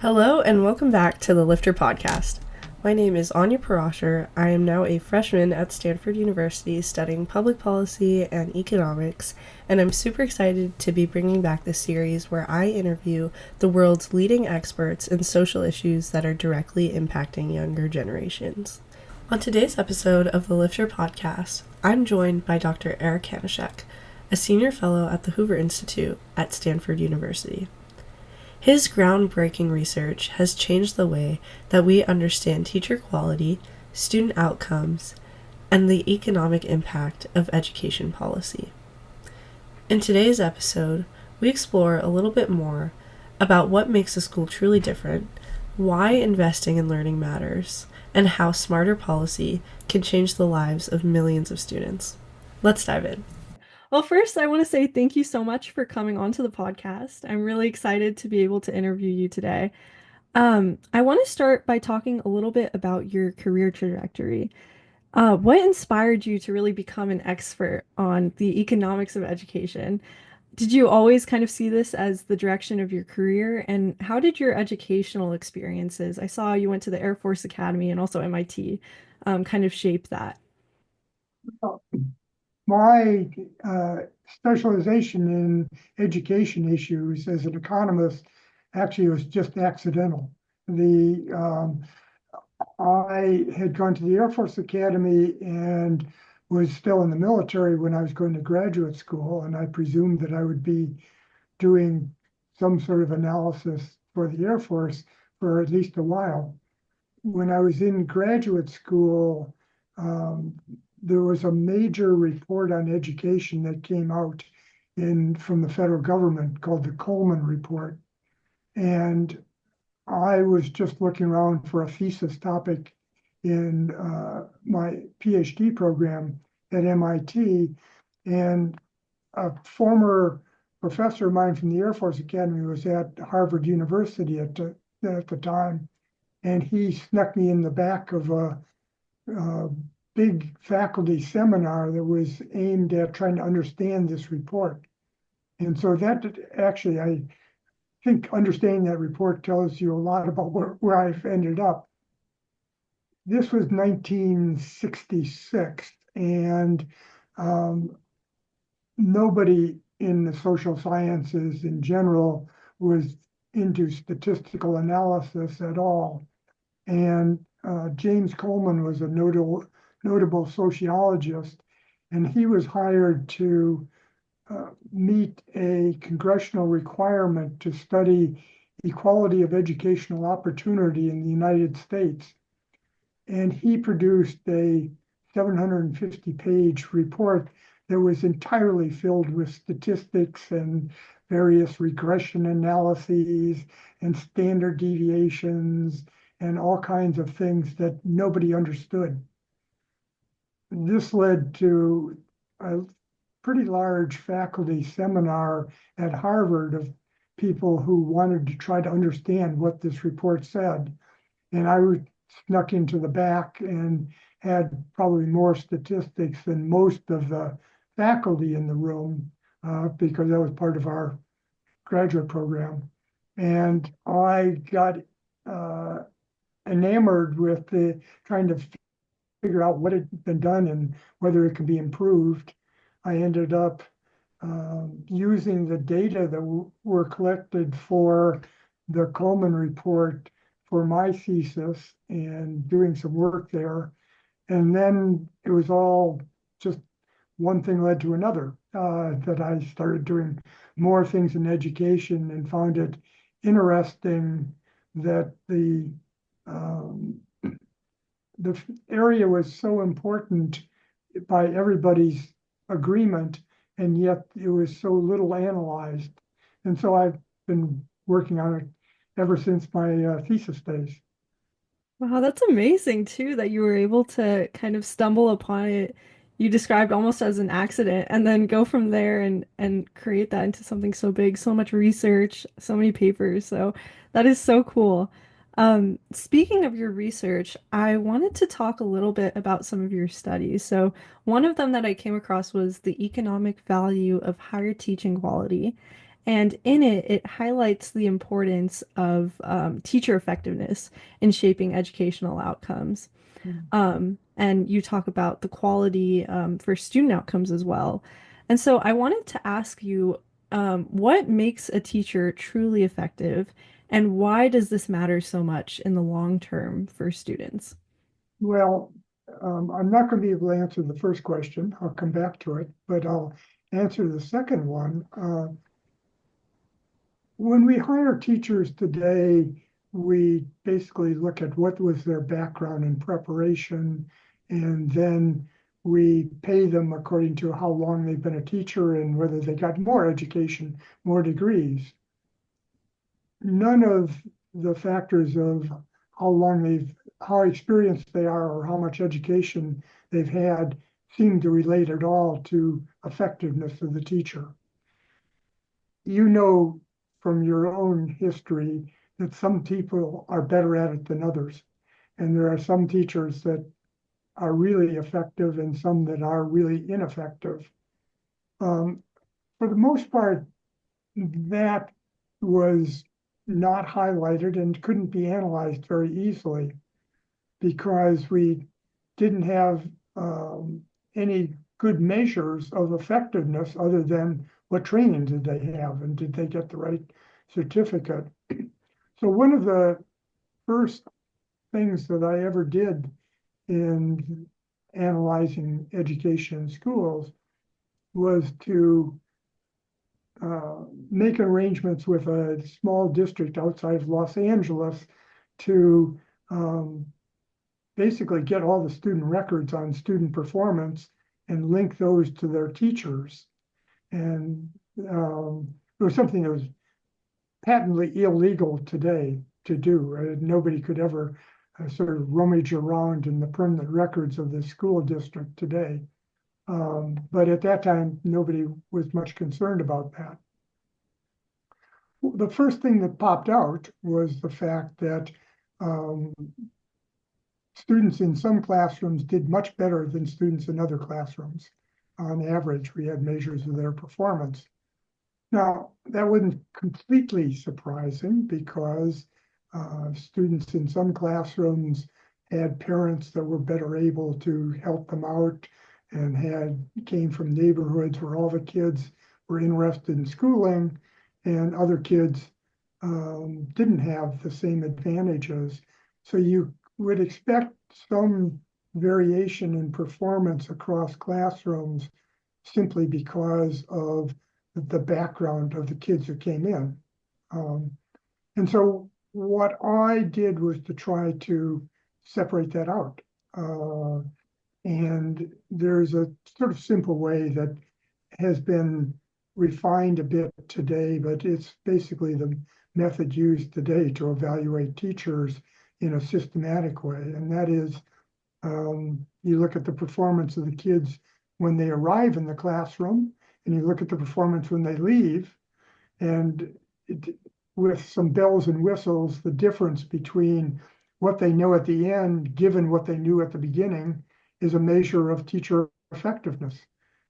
Hello and welcome back to the LIFTER podcast. My name is Anya Parasher. I am now a freshman at Stanford University studying public policy and economics, and I'm super excited to be bringing back this series where I interview the world's leading experts in social issues that are directly impacting younger generations. On today's episode of the LIFTER podcast, I'm joined by Dr. Erik Hanushek, a senior fellow at the Hoover Institute at Stanford University. His groundbreaking research has changed the way that we understand teacher quality, student outcomes, and the economic impact of education policy. In today's episode, we explore a little bit more about what makes a school truly different, why investing in learning matters, and how smarter policy can change the lives of millions of students. Let's dive in. Well, first, I want to say thank you so much for coming onto the podcast. I'm really excited to be able to interview you today. I want to start by talking a little bit about your career trajectory. What inspired you to really become an expert on the economics of education? Did you always kind of see this as the direction of your career? And how did your educational experiences, I saw you went to the Air Force Academy and also MIT, kind of shape that? My specialization in education issues as an economist actually was just accidental. I had gone to the Air Force Academy and was still in the military when I was going to graduate school, and I presumed that I would be doing some sort of analysis for the Air Force for at least a while. When I was in graduate school, there was a major report on education that came out from the federal government called the Coleman Report. And I was just looking around for a thesis topic in my PhD program at MIT. And a former professor of mine from the Air Force Academy was at Harvard University at the time. And he snuck me in the back of a big faculty seminar that was aimed at trying to understand this report. And so that actually, I think understanding that report tells you a lot about where I've ended up. This was 1966, and nobody in the social sciences in general was into statistical analysis at all. And James Coleman was a notable sociologist, and he was hired to meet a congressional requirement to study equality of educational opportunity in the United States. And he produced a 750-page report that was entirely filled with statistics and various regression analyses and standard deviations and all kinds of things that nobody understood. This led to a pretty large faculty seminar at Harvard of people who wanted to try to understand what this report said. And I snuck into the back and had probably more statistics than most of the faculty in the room because that was part of our graduate program. And I got enamored with trying to figure out what had been done and whether it could be improved. I ended up using the data that were collected for the Coleman Report for my thesis and doing some work there. And then it was all just one thing led to another, that I started doing more things in education and found it interesting that the area was so important by everybody's agreement, and yet it was so little analyzed. And so I've been working on it ever since my thesis days. Wow, that's amazing too that you were able to kind of stumble upon it. You described almost as an accident and then go from there and create that into something so big, so much research, so many papers. So that is so cool. Speaking of your research, I wanted to talk a little bit about some of your studies. So one of them that I came across was the economic value of higher teaching quality. And in it, it highlights the importance of teacher effectiveness in shaping educational outcomes. And you talk about the quality for student outcomes as well. And so I wanted to ask you, what makes a teacher truly effective, and why does this matter so much in the long term for students? Well, I'm not going to be able to answer the first question. I'll come back to it, but I'll answer the second one. When we hire teachers today, we basically look at what was their background and preparation, and then we pay them according to how long they've been a teacher and whether they got more education, more degrees. None of the factors of how experienced they are or how much education they've had seem to relate at all to effectiveness of the teacher. You know from your own history that some people are better at it than others. And there are some teachers that are really effective and some that are really ineffective. For the most part, that was not highlighted and couldn't be analyzed very easily because we didn't have any good measures of effectiveness other than what training did they have and did they get the right certificate. So one of the first things that I ever did in analyzing education in schools was to make arrangements with a small district outside of Los Angeles to basically get all the student records on student performance and link those to their teachers. And it was something that was patently illegal today to do. Nobody could ever sort of rummage around in the permanent records of the school district today. But at that time, nobody was much concerned about that. The first thing that popped out was the fact that students in some classrooms did much better than students in other classrooms. On average, we had measures of their performance. Now, that wasn't completely surprising because students in some classrooms had parents that were better able to help them out and came from neighborhoods where all the kids were interested in schooling, and other kids didn't have the same advantages. So you would expect some variation in performance across classrooms simply because of the background of the kids who came in. And so what I did was to try to separate that out. And there's a sort of simple way that has been refined a bit today, but it's basically the method used today to evaluate teachers in a systematic way. And that is, you look at the performance of the kids when they arrive in the classroom, and you look at the performance when they leave, and with some bells and whistles, the difference between what they know at the end, given what they knew at the beginning, is a measure of teacher effectiveness,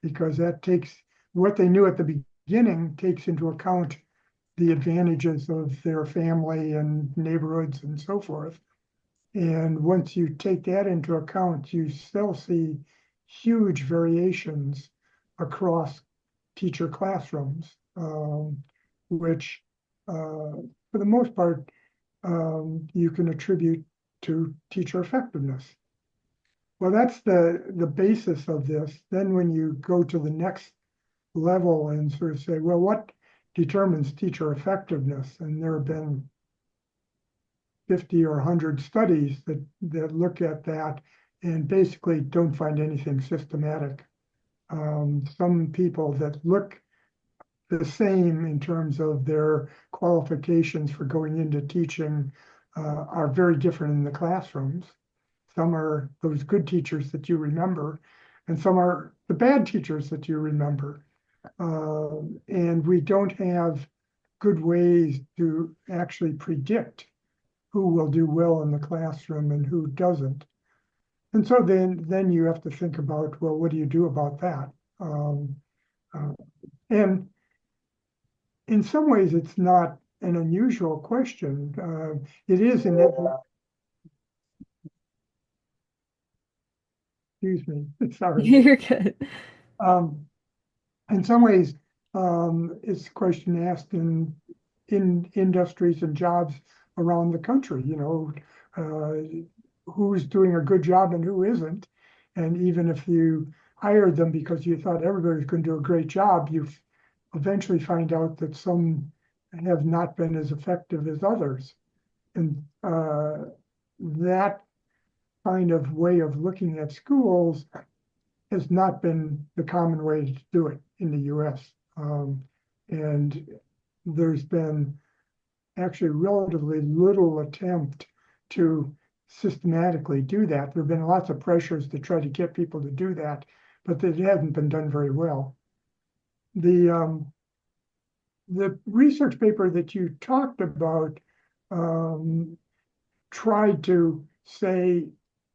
because that takes what they knew at the beginning takes into account the advantages of their family and neighborhoods and so forth. And once you take that into account, you still see huge variations across teacher classrooms, which for the most part, you can attribute to teacher effectiveness. Well, that's the basis of this. Then when you go to the next level and sort of say, well, what determines teacher effectiveness? And there have been 50 or 100 studies that look at that and basically don't find anything systematic. Some people that look the same in terms of their qualifications for going into teaching are very different in the classrooms. Some are those good teachers that you remember, and some are the bad teachers that you remember. And we don't have good ways to actually predict who will do well in the classroom and who doesn't. And so then you have to think about, well, what do you do about that? And in some ways, it's not an unusual question. It is in that, excuse me, sorry. You're good. Um, in some ways, it's a question asked in industries and jobs around the country, who's doing a good job and who isn't. And even if you hired them because you thought everybody was going to do a great job, you eventually find out that some have not been as effective as others. And that kind of way of looking at schools has not been the common way to do it in the US. And there's been actually relatively little attempt to systematically do that. There have been lots of pressures to try to get people to do that, but it hasn't been done very well. The research paper that you talked about tried to say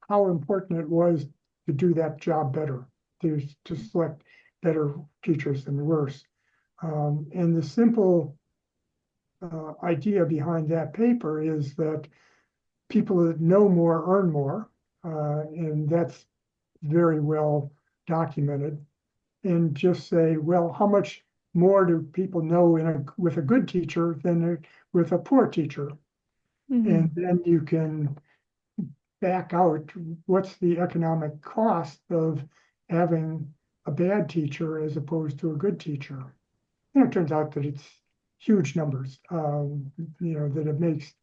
how important it was to do that job better, to select better teachers than worse. And the simple idea behind that paper is that people that know more earn more, and that's very well documented. And just say, well, how much more do people know with a good teacher than with a poor teacher? Hmm. And then you can back out what's the economic cost of having a bad teacher as opposed to a good teacher. And it turns out that it's huge numbers, that it makes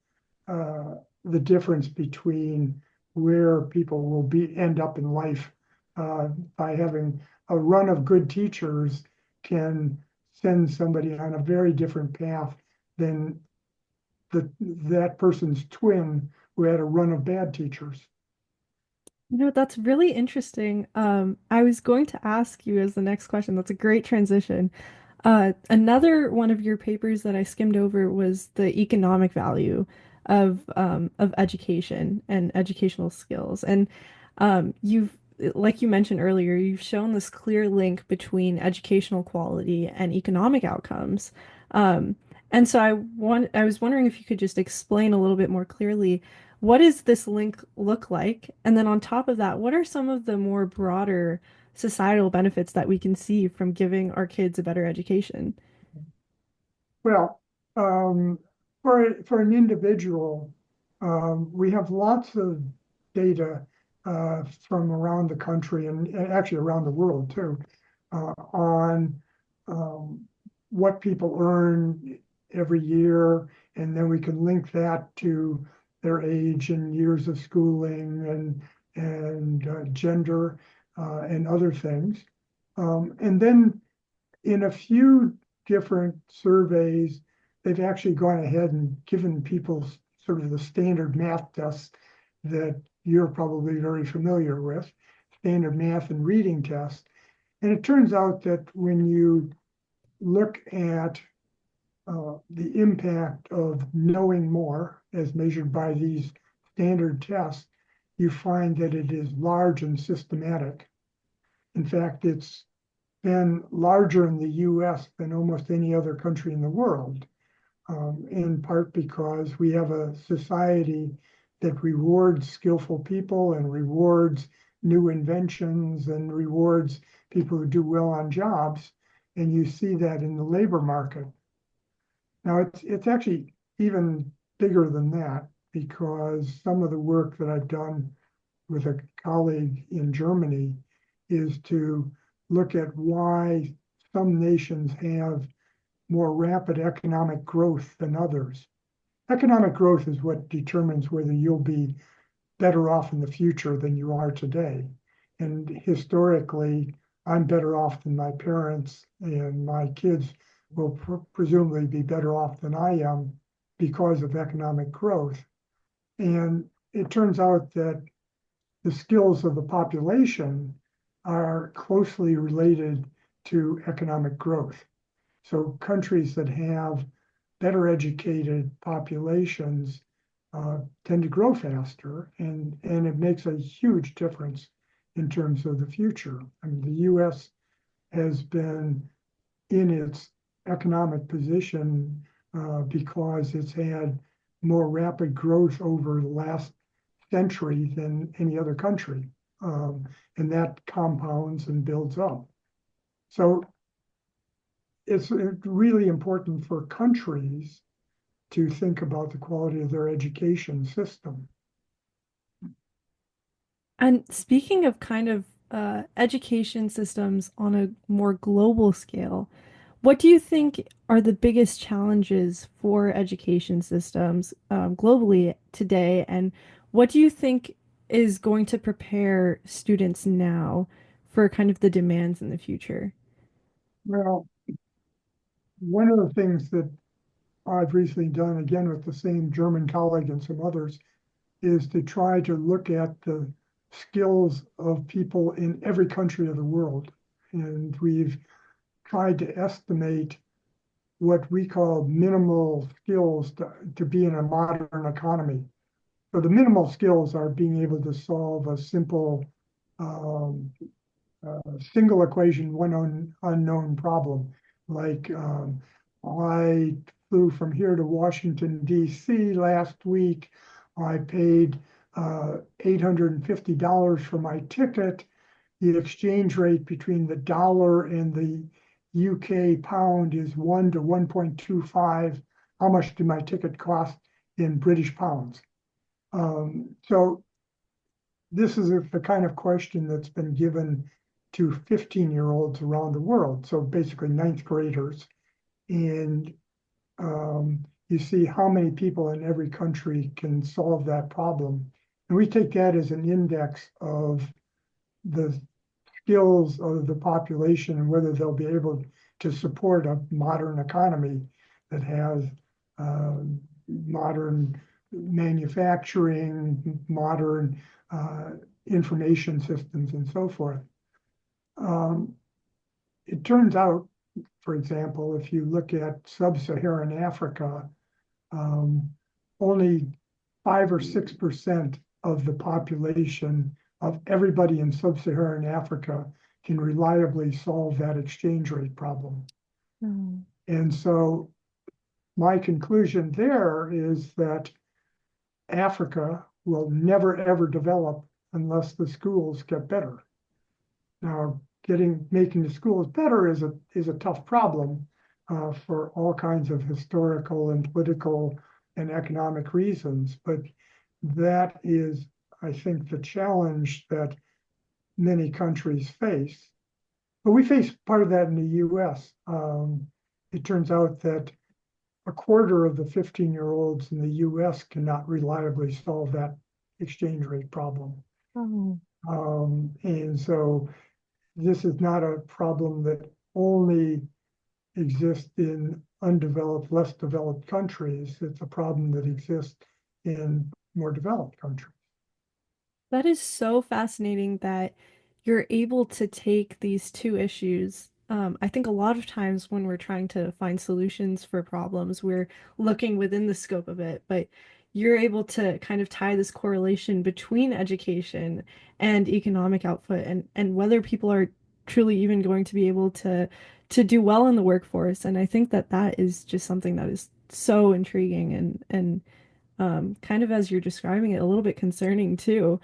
the difference between where people will end up in life by having a run of good teachers can send somebody on a very different path than that person's twin who had a run of bad teachers. That's really interesting. I was going to ask you as the next question. That's a great transition. Another one of your papers that I skimmed over was the economic value of education and educational skills. And you've, like you mentioned earlier, you've shown this clear link between educational quality and economic outcomes. Um, and so I was wondering if you could just explain a little bit more clearly, what does this link look like? And then on top of that, what are some of the more broader societal benefits that we can see from giving our kids a better education? Well, for an individual, we have lots of data from around the country and actually around the world too, on what people earn every year, and then we can link that to their age and years of schooling and gender and other things. And then in a few different surveys, they've actually gone ahead and given people sort of the standard math tests that you're probably very familiar with, standard math and reading tests. And it turns out that when you look at the impact of knowing more as measured by these standard tests, you find that it is large and systematic. In fact, it's been larger in the US than almost any other country in the world, in part because we have a society that rewards skillful people and rewards new inventions and rewards people who do well on jobs. And you see that in the labor market. Now, it's actually even bigger than that because some of the work that I've done with a colleague in Germany is to look at why some nations have more rapid economic growth than others. Economic growth is what determines whether you'll be better off in the future than you are today. And historically, I'm better off than my parents, and my kids will presumably be better off than I am because of economic growth. And it turns out that the skills of the population are closely related to economic growth. So countries that have better educated populations tend to grow faster, and it makes a huge difference in terms of the future. I mean, the US has been in its economic position because it's had more rapid growth over the last century than any other country. And that compounds and builds up. So it's really important for countries to think about the quality of their education system. And speaking of kind of education systems on a more global scale, what do you think are the biggest challenges for education systems globally today? And what do you think is going to prepare students now for kind of the demands in the future? Well, one of the things that I've recently done, again with the same German colleague and some others, is to try to look at the skills of people in every country of the world. And we've tried to estimate what we call minimal skills to be in a modern economy. So the minimal skills are being able to solve a simple um, single equation, one unknown problem. Like I flew from here to Washington, D.C. last week. I paid $850 for my ticket. The exchange rate between the dollar and the UK pound is 1 to 1.25. How much did my ticket cost in British pounds? So this is the kind of question that's been given to 15-year-olds around the world. So basically ninth graders. And you see how many people in every country can solve that problem. And we take that as an index of the skills of the population and whether they'll be able to support a modern economy that has modern manufacturing, modern information systems, and so forth. It turns out, for example, if you look at sub-Saharan Africa, only 5 or 6% of the population of everybody in sub-Saharan Africa can reliably solve that exchange rate problem. Mm. And so my conclusion there is that Africa will never, ever develop unless the schools get better. Now, making the schools better is a tough problem for all kinds of historical and political and economic reasons. But that is, I think, the challenge that many countries face. But we face part of that in the US. It turns out that a quarter of the 15-year-olds in the US cannot reliably solve that exchange rate problem. Oh. And so this is not a problem that only exists in undeveloped, less developed countries. It's a problem that exists in more developed countries. That is so fascinating that you're able to take these two issues. I think a lot of times when we're trying to find solutions for problems, we're looking within the scope of it, but you're able to kind of tie this correlation between education and economic output and whether people are truly even going to be able to do well in the workforce. And I think that that is just something that is so intriguing and kind of as you're describing it, a little bit concerning too,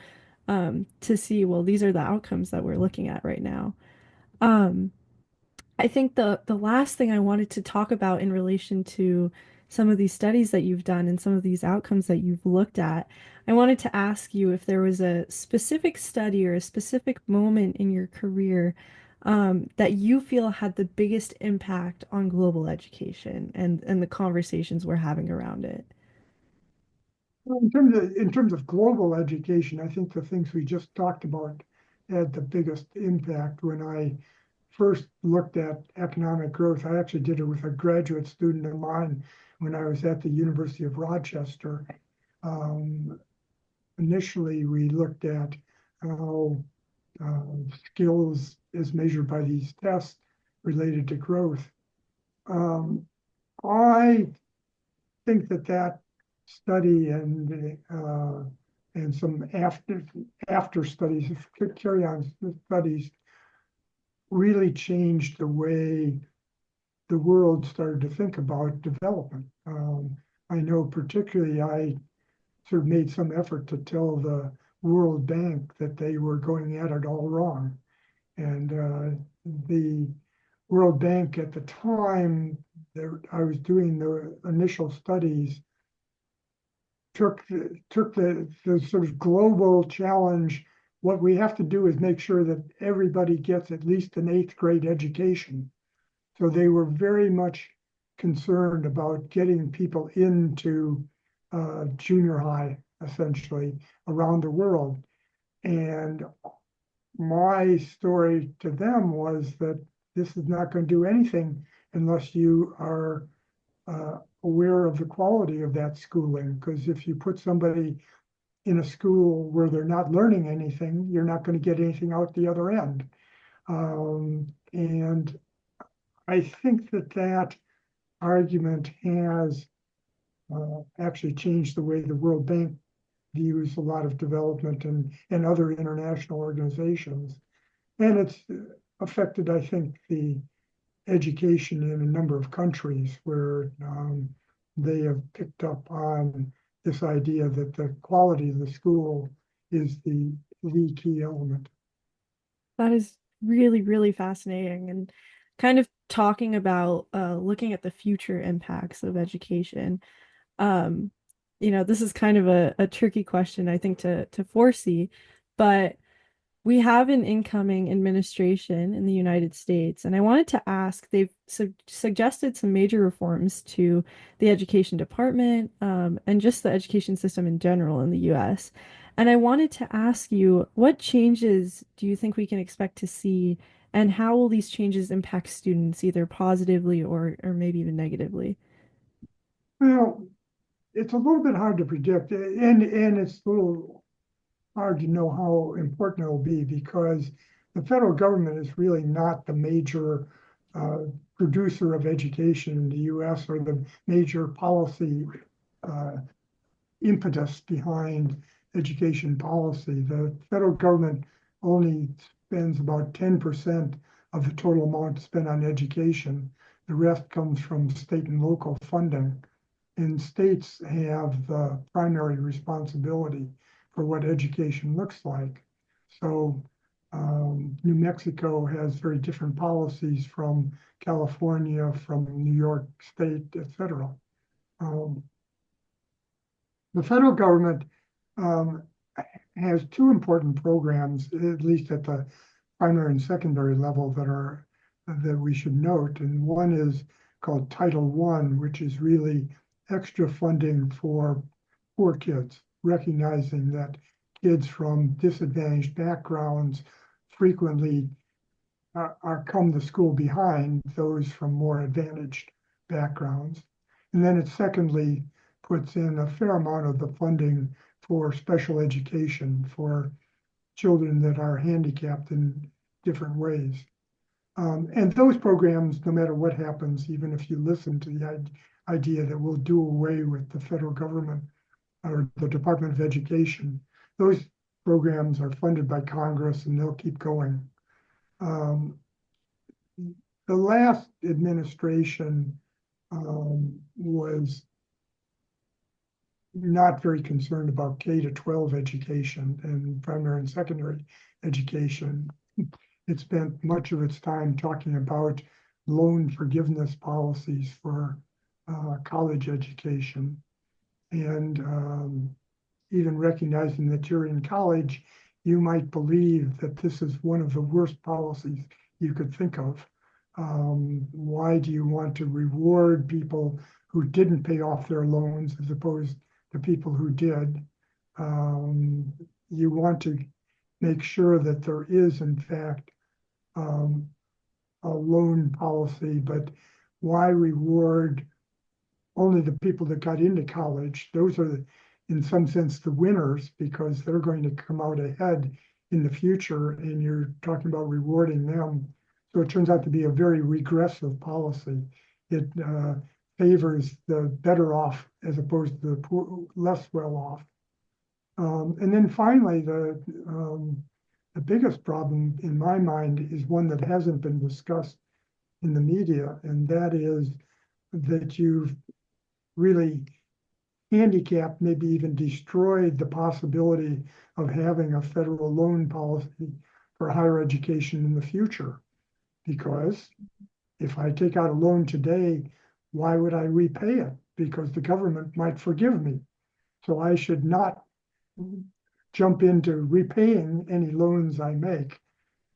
to see, well, these are the outcomes that we're looking at right now. Um, I think the last thing I wanted to talk about in relation to some of these studies that you've done and some of these outcomes that you've looked at, I wanted to ask you if there was a specific study or a specific moment in your career that you feel had the biggest impact on global education and the conversations we're having around it. Well, in terms of global education, I think the things we just talked about had the biggest impact. When I first looked at economic growth, I actually did it with a graduate student of mine when I was at the University of Rochester. Um, Initially, we looked at how skills is measured by these tests related to growth. Um, I think that study and some after studies, carry on studies, really changed the way the world started to think about development. I know particularly I sort of made some effort to tell the World Bank that they were going at it all wrong. And the World Bank at the time that I was doing the initial studies took the sort of global challenge. What we have to do is make sure that everybody gets at least an eighth grade education. So they were very much concerned about getting people into junior high, essentially, around the world. And my story to them was that this is not going to do anything unless you are aware of the quality of that schooling. Because if you put somebody in a school where they're not learning anything, you're not going to get anything out the other end. And I think that argument has actually changed the way the World Bank views a lot of development and other international organizations. And it's affected, I think, the education in a number of countries where they have picked up on this idea that the quality of the school is the key element. That is really, really fascinating and kind of talking about looking at the future impacts of education. Um, this is kind of a tricky question, I think, to foresee, but we have an incoming administration in the United States, and I wanted to ask, they've suggested some major reforms to the education department, and just the education system in general in the US. And I wanted to ask you, what changes do you think we can expect to see, and how will these changes impact students, either positively or maybe even negatively? Well, it's a little bit hard to predict, and it's a little hard to know how important it will be because the federal government is really not the major producer of education in the US or the major policy uh, impetus behind education policy. The federal government only spends about 10% of the total amount spent on education. The rest comes from state and local funding. And states have the primary responsibility for what education looks like. So New Mexico has very different policies from California, from New York State, et cetera. The federal government um, has two important programs, at least at the primary and secondary level, that we should note. And one is called Title I, which is really extra funding for poor kids, recognizing that kids from disadvantaged backgrounds frequently are come to school behind those from more advantaged backgrounds. And then it secondly puts in a fair amount of the funding for special education for children that are handicapped in different ways. And those programs, no matter what happens, even if you listen to the idea that we'll do away with the federal government or the Department of Education, those programs are funded by Congress and they'll keep going. The last administration was not very concerned about K-12 education and primary and secondary education. It spent much of its time talking about loan forgiveness policies for college education, and even recognizing that you're in college, you might believe that this is one of the worst policies you could think of. Why do you want to reward people who didn't pay off their loans as opposed to people who did? You want to make sure that there is, in fact, a loan policy, but why reward only the people that got into college? Those are, in some sense, the winners because they're going to come out ahead in the future, and you're talking about rewarding them. So it turns out to be a very regressive policy. It favors the better off as opposed to the poor, less well off. And then finally, the biggest problem in my mind is one that hasn't been discussed in the media, and that is that you've really handicapped, maybe even destroyed the possibility of having a federal loan policy for higher education in the future. Because if I take out a loan today, why would I repay it? Because the government might forgive me. So I should not jump into repaying any loans I make,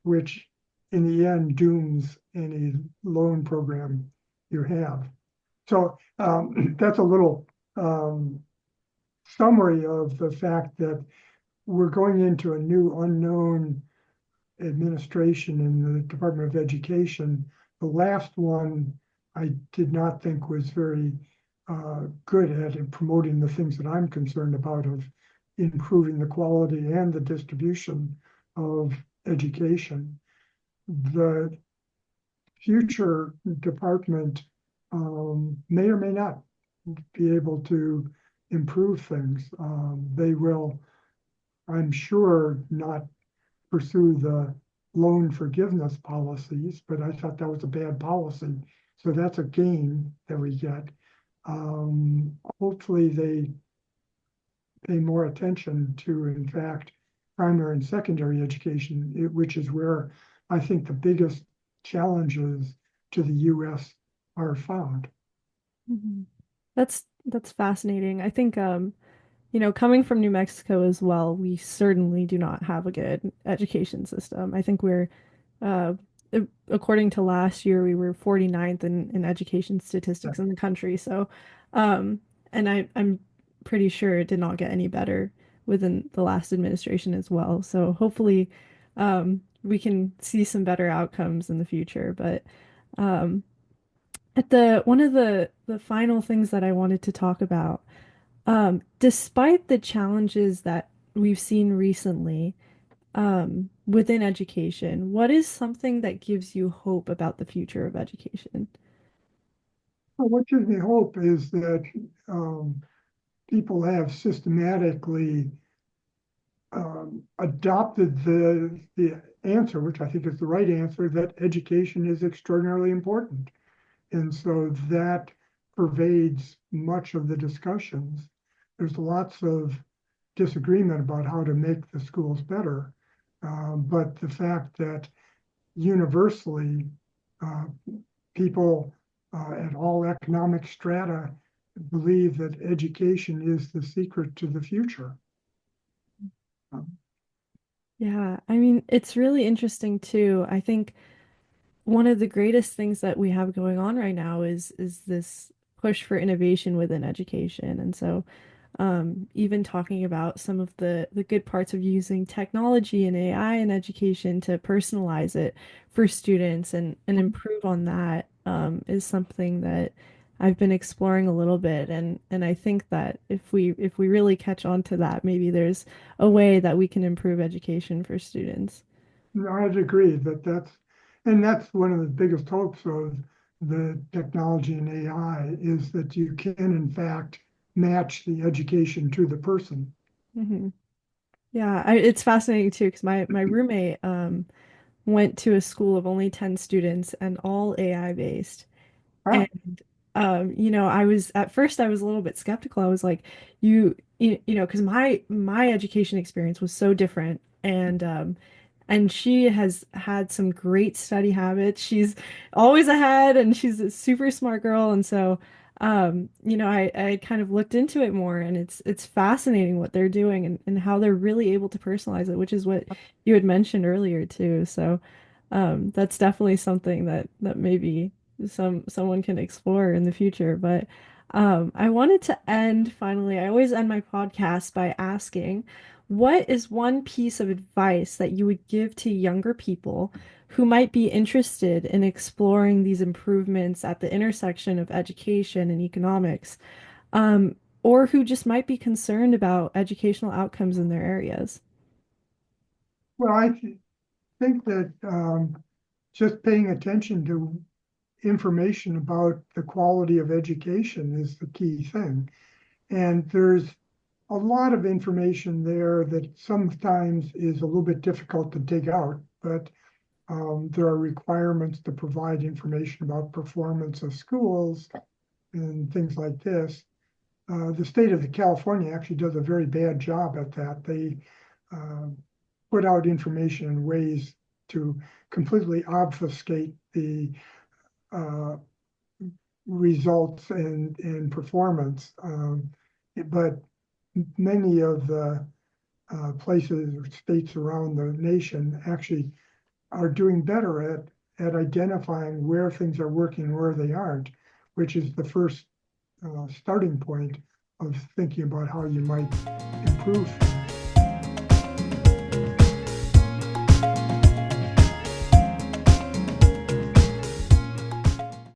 which in the end dooms any loan program you have. So that's a little summary of the fact that we're going into a new unknown administration in the Department of Education. The last one I did not think was very good at promoting the things that I'm concerned about of improving the quality and the distribution of education. The future department may or may not be able to improve things. They will, I'm sure, not pursue the loan forgiveness policies, but I thought that was a bad policy. So that's a gain that we get. Hopefully they pay more attention to, in fact, primary and secondary education, which is where I think the biggest challenges to the US are found. Mhm. That's fascinating. I think coming from New Mexico as well, we certainly do not have a good education system. I think we're uh according to last year, we were 49th in education statistics in the country. So um and I'm pretty sure it did not get any better within the last administration as well. So hopefully we can see some better outcomes in the future. But um at the one of the final things that I wanted to talk about, despite the challenges that we've seen recently, within education, what is something that gives you hope about the future of education? Well, what gives me hope is that people have systematically adopted the answer, which I think is the right answer, that education is extraordinarily important. And so that pervades much of the discussions. There's lots of disagreement about how to make the schools better. But the fact that universally uh, people at all economic strata believe that education is the secret to the future. Um, Yeah, I mean, it's really interesting too. I think one of the greatest things that we have going on right now is this push for innovation within education. And so even talking about some of the good parts of using technology and AI in education to personalize it for students and improve on that is something that I've been exploring a little bit. And I think that if we really catch on to that, maybe there's a way that we can improve education for students. I'd agree that that's one of the biggest hopes of the technology and AI is that you can in fact match the education to the person. Hmm. Yeah, it's fascinating too because my roommate went to a school of only 10 students and all AI based. Ah, And I was at first I was a little bit skeptical. I was like, because my education experience was so different, and she has had some great study habits. She's always ahead, and she's a super smart girl. And so, I kind of looked into it more, and it's fascinating what they're doing and how they're really able to personalize it, which is what you had mentioned earlier too. So, that's definitely something that maybe someone can explore in the future. But I wanted to end finally. I always end my podcast by asking, what is one piece of advice that you would give to younger people who might be interested in exploring these improvements at the intersection of education and economics, um, or who just might be concerned about educational outcomes in their areas? well, think that just paying attention to information about the quality of education is the key thing. And there's a lot of information there that sometimes is a little bit difficult to dig out, but There are requirements to provide information about performance of schools and things like this. The state of California actually does a very bad job at that. They put out information in ways to completely obfuscate the results and performance. But many of the places or states around the nation actually are doing better at identifying where things are working and where they aren't, which is the first starting point of thinking about how you might improve things.